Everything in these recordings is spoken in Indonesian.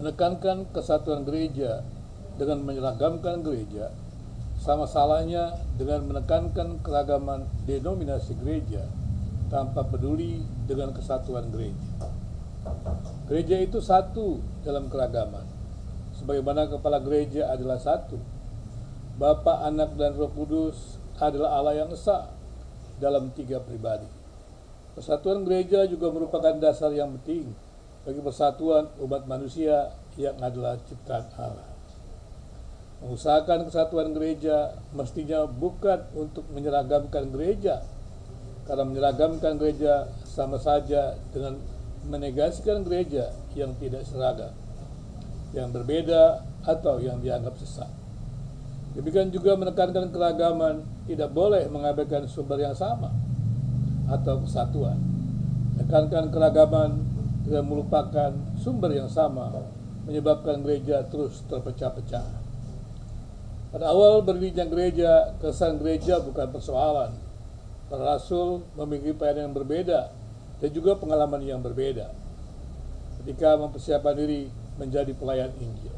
Menekankan kesatuan gereja dengan menyeragamkan gereja sama salahnya dengan menekankan keragaman denominasi gereja tanpa peduli dengan kesatuan gereja. Gereja itu satu dalam keragaman, sebagaimana kepala gereja adalah satu. Bapa, Anak, dan Roh Kudus adalah Allah yang esa dalam tiga pribadi. Persatuan gereja juga merupakan dasar yang penting bagi persatuan umat manusia yang adalah ciptaan Allah. Mengusahakan kesatuan gereja mestinya bukan untuk menyeragamkan gereja, karena menyeragamkan gereja sama saja dengan menegasikan gereja yang tidak seragam, yang berbeda atau yang dianggap sesat. Demikian juga menekankan keragaman tidak boleh mengabaikan sumber yang sama atau kesatuan. Menekankan keragaman dengan melupakan sumber yang sama menyebabkan gereja terus terpecah-pecah. Pada awal berdirinya gereja, kesan gereja bukan persoalan. Para rasul memiliki pelayanan yang berbeda dan juga pengalaman yang berbeda ketika mempersiapkan diri menjadi pelayan Injil.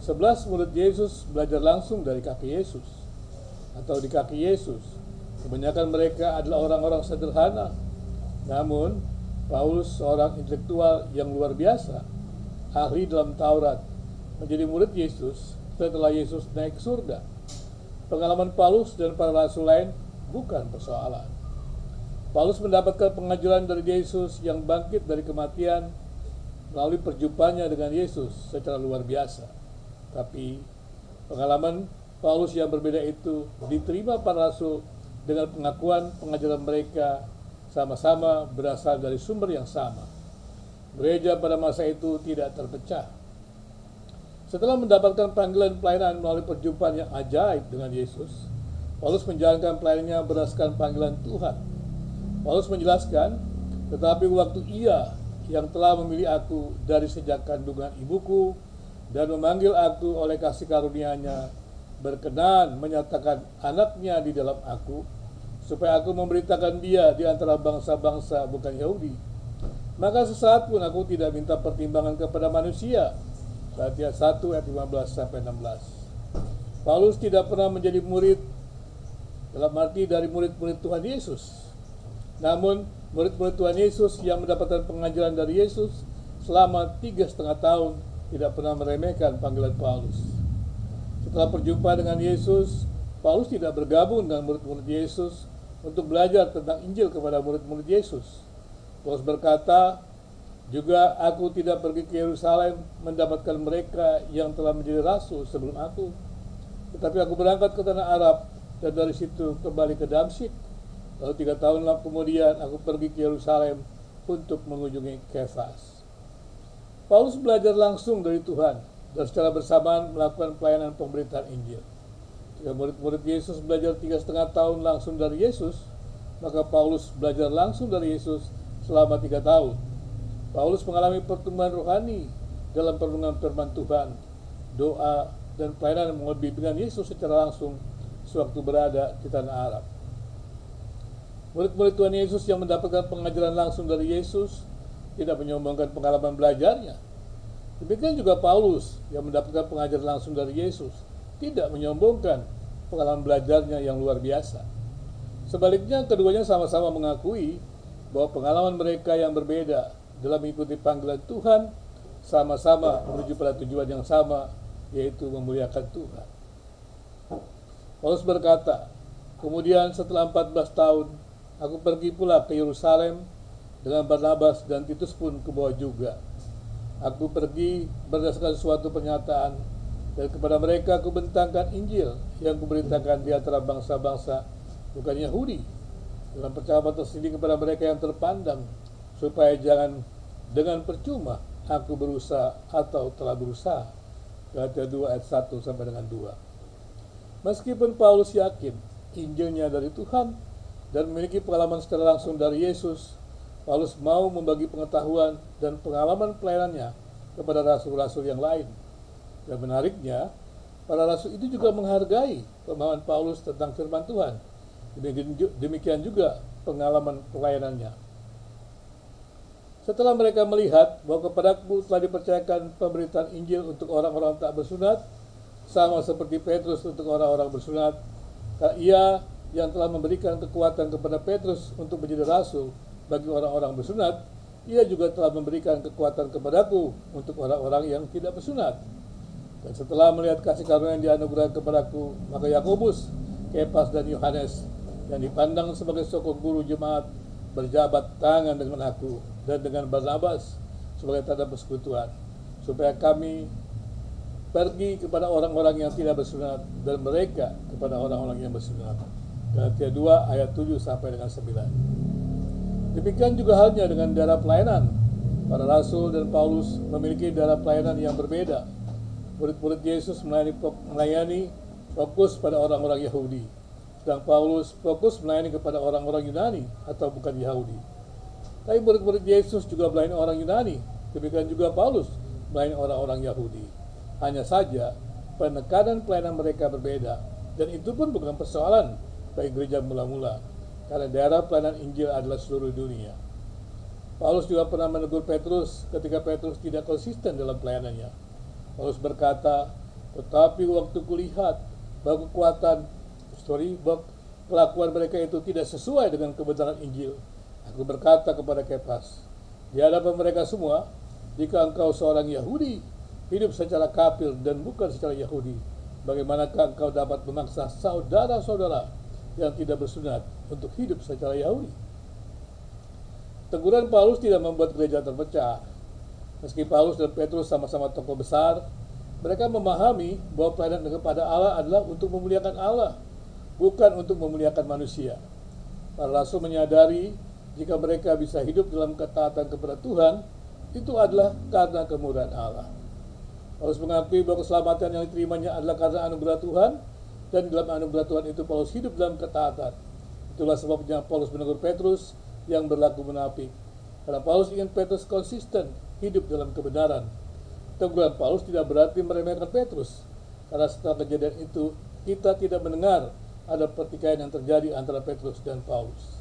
11 murid Yesus belajar langsung dari kaki Yesus atau di kaki Yesus. Kebanyakan mereka adalah orang-orang sederhana. Namun, Paulus seorang intelektual yang luar biasa, ahli dalam Taurat, menjadi murid Yesus setelah Yesus naik ke surga. Pengalaman Paulus dan para rasul lain bukan persoalan. Paulus mendapatkan pengajaran dari Yesus yang bangkit dari kematian melalui perjumpaannya dengan Yesus secara luar biasa. Tapi pengalaman Paulus yang berbeda itu diterima para rasul dengan pengakuan pengajaran mereka sama-sama berasal dari sumber yang sama. Gereja pada masa itu tidak terpecah. Setelah mendapatkan panggilan pelayanan melalui perjumpaan yang ajaib dengan Yesus, Paulus menjalankan pelayanannya berdasarkan panggilan Tuhan. Paulus menjelaskan, tetapi waktu Ia yang telah memilih aku dari sejak kandungan ibuku dan memanggil aku oleh kasih karunia-Nya, berkenan menyatakan anaknya di dalam aku, supaya aku memberitakan Dia di antara bangsa-bangsa bukan Yahudi. Maka sesaat pun aku tidak minta pertimbangan kepada manusia. Galatia 1 ayat 15-16. Paulus tidak pernah menjadi murid dalam arti dari murid-murid Tuhan Yesus. Namun murid-murid Tuhan Yesus yang mendapatkan pengajaran dari Yesus selama 3,5 tahun tidak pernah meremehkan panggilan Paulus. Setelah berjumpa dengan Yesus, Paulus tidak bergabung dengan murid-murid Yesus untuk belajar tentang Injil kepada murid-murid Yesus. Paulus berkata, juga aku tidak pergi ke Yerusalem mendapatkan mereka yang telah menjadi rasul sebelum aku, tetapi aku berangkat ke tanah Arab dan dari situ kembali ke Damsyik. Lalu 3 tahun kemudian aku pergi ke Yerusalem untuk mengunjungi Kefas. Paulus belajar langsung dari Tuhan dan secara bersamaan melakukan pelayanan pemberitaan Injil. Jika murid-murid Yesus belajar 3,5 tahun langsung dari Yesus, maka Paulus belajar langsung dari Yesus selama 3 tahun. Paulus mengalami pertumbuhan rohani dalam perenungan firman Tuhan, doa, dan pelayanan melalui bimbingan Yesus secara langsung sewaktu berada di tanah Arab. Murid-murid Tuhan Yesus yang mendapatkan pengajaran langsung dari Yesus tidak menyombongkan pengalaman belajarnya. Demikian juga Paulus yang mendapatkan pengajaran langsung dari Yesus tidak menyombongkan pengalaman belajarnya yang luar biasa. Sebaliknya, keduanya sama-sama mengakui bahwa pengalaman mereka yang berbeda dalam mengikuti panggilan Tuhan sama-sama menuju pada tujuan yang sama, yaitu memuliakan Tuhan. Paulus berkata, kemudian setelah 14 tahun, aku pergi pula ke Yerusalem dengan Barnabas dan Titus pun ke bawah juga. Aku pergi berdasarkan suatu pernyataan, dan kepada mereka aku bentangkan Injil yang kuberitakan di antara bangsa-bangsa bukan Yahudi, dengan percakapan tersendiri kepada mereka yang terpandang, supaya jangan dengan percuma aku berusaha atau telah berusaha. Galatia 2 ayat 1 sampai dengan 2. Meskipun Paulus yakin Injilnya dari Tuhan dan memiliki pengalaman secara langsung dari Yesus, Paulus mau membagi pengetahuan dan pengalaman pelayanannya kepada rasul-rasul yang lain. Dan menariknya, para rasul itu juga menghargai pemahaman Paulus tentang firman Tuhan. Demikian juga pengalaman pelayanannya. Setelah mereka melihat bahwa kepadaku telah dipercayakan pemberitaan Injil untuk orang-orang tak bersunat, sama seperti Petrus untuk orang-orang bersunat, karena ia yang telah memberikan kekuatan kepada Petrus untuk menjadi rasul bagi orang-orang bersunat, ia juga telah memberikan kekuatan kepadaku untuk orang-orang yang tidak bersunat. Dan setelah melihat kasih karunia yang dianugerahkan kepadaku, maka Yakobus, Kefas, dan Yohanes yang dipandang sebagai sokong guru jemaat berjabat tangan dengan aku dan dengan Barnabas sebagai tanda persekutuan, supaya kami pergi kepada orang-orang yang tidak bersunat dan mereka kepada orang-orang yang bersunat. Galatia 2 ayat 7 sampai dengan 9. Demikian juga halnya dengan daerah pelayanan. Para rasul dan Paulus memiliki daerah pelayanan yang berbeda. Murid-murid Yesus melayani fokus pada orang-orang Yahudi, sedang Paulus fokus melayani kepada orang-orang Yunani atau bukan Yahudi. Tapi murid-murid Yesus juga melayani orang Yunani, demikian juga Paulus melayani orang-orang Yahudi. Hanya saja penekanan pelayanan mereka berbeda, dan itu pun bukan persoalan bagi gereja mula-mula, karena daerah pelayanan Injil adalah seluruh dunia. Paulus juga pernah menegur Petrus ketika Petrus tidak konsisten dalam pelayanannya. Paulus berkata, tetapi waktu kulihat bahwa kelakuan mereka itu tidak sesuai dengan kebenaran Injil, aku berkata kepada Kefas, di hadapan mereka semua, jika engkau seorang Yahudi, hidup secara kafir dan bukan secara Yahudi, bagaimanakah engkau dapat memaksa saudara-saudara yang tidak bersunat untuk hidup secara Yahudi? Teguran Paulus tidak membuat gereja terpecah. Meski Paulus dan Petrus sama-sama tokoh besar, mereka memahami bahwa pelayanan kepada Allah adalah untuk memuliakan Allah, bukan untuk memuliakan manusia. Para rasul menyadari jika mereka bisa hidup dalam ketaatan kepada Tuhan, itu adalah karena kemurahan Allah. Paulus mengakui bahwa keselamatan yang diterimanya adalah karena anugerah Tuhan, dan dalam anugerah Tuhan itu Paulus hidup dalam ketaatan. Itulah sebabnya Paulus menegur Petrus yang berlaku munafik, karena Paulus ingin Petrus konsisten hidup dalam kebenaran. Teguran Paulus tidak berarti meremehkan Petrus, karena setelah kejadian itu kita tidak mendengar ada pertikaian yang terjadi antara Petrus dan Paulus.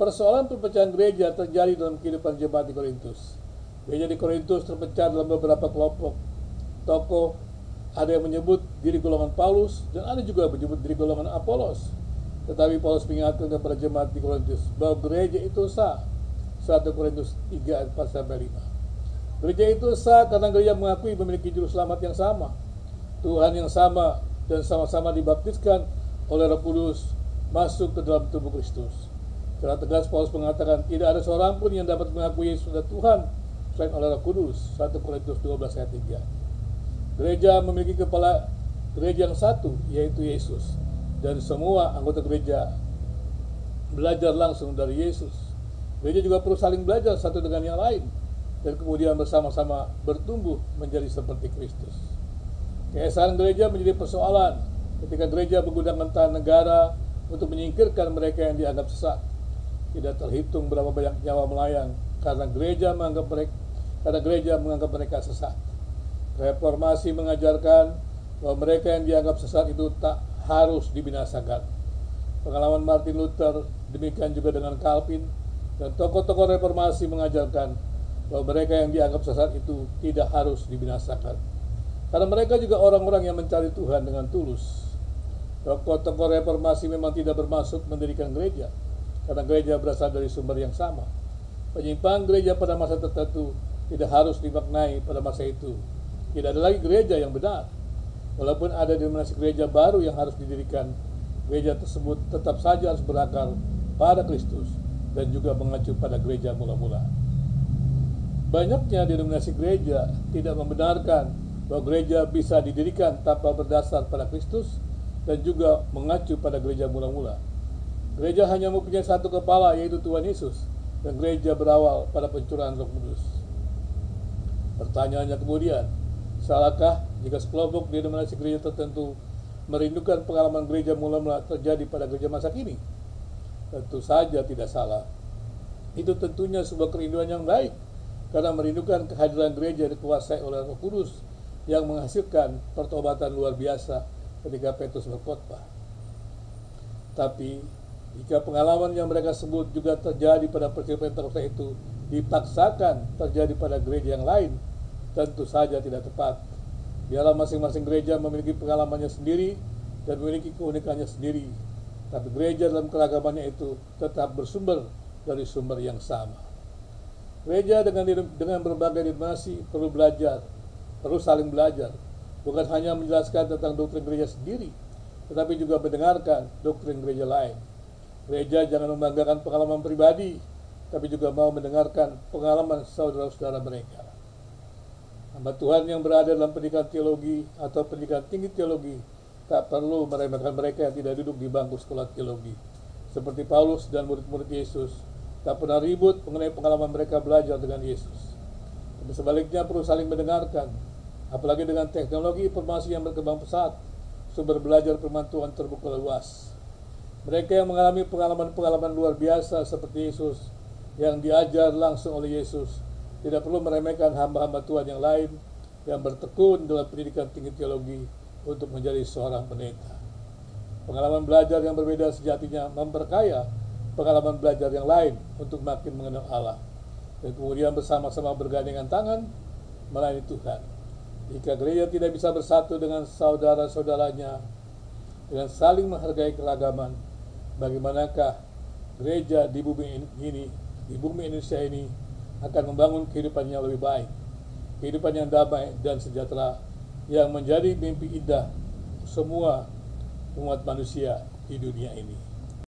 Persoalan perpecahan gereja terjadi dalam kehidupan jemaat di Korintus. Gereja di Korintus terpecah dalam beberapa kelompok tokoh. Ada yang menyebut diri golongan Paulus dan ada juga yang menyebut diri golongan Apolos. Tetapi Paulus mengingatkan kepada jemaat di Korintus bahwa gereja itu sah. 1 Korintus 3 ayat 4-5. Gereja itu sah karena gereja mengakui memiliki juru selamat yang sama, Tuhan yang sama, dan sama-sama dibaptiskan oleh Roh Kudus masuk ke dalam tubuh Kristus. Secara tegas Paulus mengatakan tidak ada seorang pun yang dapat mengakui Yesus adalah Tuhan selain oleh Roh Kudus. 1 Korintus 12 ayat 3. Gereja memiliki kepala gereja yang satu, yaitu Yesus, dan semua anggota gereja belajar langsung dari Yesus. Gereja juga perlu saling belajar satu dengan yang lain, dan kemudian bersama-sama bertumbuh menjadi seperti Kristus. Keesaan gereja menjadi persoalan ketika gereja menggunakan tanah negara untuk menyingkirkan mereka yang dianggap sesat. Tidak terhitung berapa banyak nyawa melayang karena gereja menganggap mereka sesat. Reformasi mengajarkan bahwa mereka yang dianggap sesat itu tak harus dibinasakan. Pengalaman Martin Luther, demikian juga dengan Calvin, dan tokoh-tokoh reformasi mengajarkan bahwa mereka yang dianggap sesat itu tidak harus dibinasakan, karena mereka juga orang-orang yang mencari Tuhan dengan tulus. Tokoh-tokoh reformasi memang tidak bermaksud mendirikan gereja, karena gereja berasal dari sumber yang sama. Penyimpangan gereja pada masa tertentu tidak harus dimaknai pada masa itu. Tidak ada lagi gereja yang benar. Walaupun ada denominasi gereja baru yang harus didirikan, gereja tersebut tetap saja harus berakar pada Kristus dan juga mengacu pada gereja mula-mula. Banyaknya denominasi gereja tidak membenarkan bahwa gereja bisa didirikan tanpa berdasar pada Kristus dan juga mengacu pada gereja mula-mula. Gereja hanya mempunyai satu kepala, yaitu Tuhan Yesus, dan gereja berawal pada pencurahan Roh Kudus. Pertanyaannya kemudian, salahkah jika sekelompok denominasi gereja tertentu merindukan pengalaman gereja mula-mula terjadi pada gereja masa kini? Tentu saja tidak salah. Itu tentunya sebuah kerinduan yang baik, karena merindukan kehadiran gereja dikuasai oleh Roh Kudus yang menghasilkan pertobatan luar biasa ketika Petrus berkhotbah. Tapi jika pengalaman yang mereka sebut juga terjadi pada peristiwa Pentakosta itu dipaksakan terjadi pada gereja yang lain tentu saja tidak tepat. Biarlah masing-masing gereja memiliki pengalamannya sendiri dan memiliki keunikannya sendiri, tapi gereja dalam keragamannya itu tetap bersumber dari sumber yang sama. Gereja dengan berbagai denominasi perlu belajar, perlu saling belajar, bukan hanya menjelaskan tentang doktrin gereja sendiri, tetapi juga mendengarkan doktrin gereja lain. Gereja jangan membanggakan pengalaman pribadi, tapi juga mau mendengarkan pengalaman saudara-saudara mereka. Hamba Tuhan yang berada dalam pendidikan teologi atau pendidikan tinggi teologi tak perlu meremehkan mereka yang tidak duduk di bangku sekolah teologi. Seperti Paulus dan murid-murid Yesus, tak pernah ribut mengenai pengalaman mereka belajar dengan Yesus. Tapi sebaliknya perlu saling mendengarkan, apalagi dengan teknologi informasi yang berkembang pesat, sumber belajar firman Tuhan terbuka luas. Mereka yang mengalami pengalaman-pengalaman luar biasa seperti Yesus, yang diajar langsung oleh Yesus, tidak perlu meremehkan hamba-hamba Tuhan yang lain yang bertekun dalam pendidikan tinggi teologi untuk menjadi seorang pendeta. Pengalaman belajar yang berbeda sejatinya memperkaya pengalaman belajar yang lain untuk makin mengenal Allah, dan kemudian bersama-sama bergandengan tangan melayani Tuhan. Jika gereja tidak bisa bersatu dengan saudara-saudaranya dengan saling menghargai keragaman, bagaimanakah gereja di bumi ini, di bumi Indonesia ini akan membangun kehidupan yang lebih baik, kehidupan yang damai dan sejahtera, yang menjadi mimpi indah semua umat manusia di dunia ini.